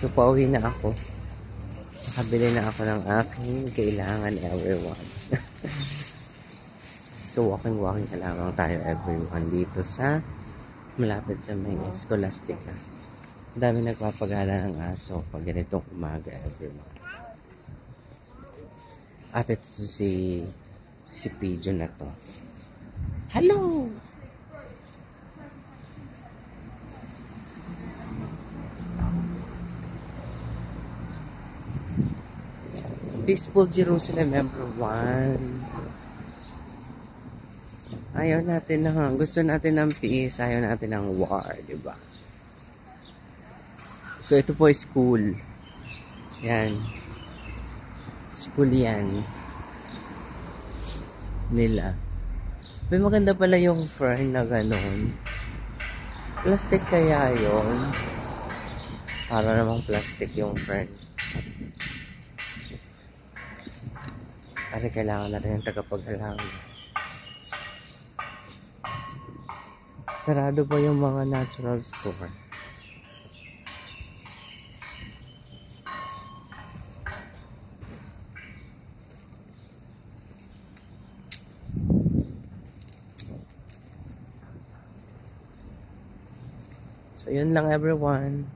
So, pauwi na ako. Nakabili na ako ng aking kailangan, everyone. So, walking na lamang tayo, everyone, dito sa malapit sa may Scholastica. Ang dami nagpapagala ng aso pag ganitong umaga, everyone. At ito si Pigeon na to. Hello! Peaceful Jerusalem, everyone. Ayaw natin ng, gusto natin ng peace, ayaw natin ng war, diba? So, ito po ay school. Yan. School yan. Nila. May maganda pala yung fern na ganon. Plastic kaya yon? Para namang plastic yung fern. Kasi kailangan na rin yung tagapag-alam. Sarado pa yung mga natural store. So, yun lang, everyone.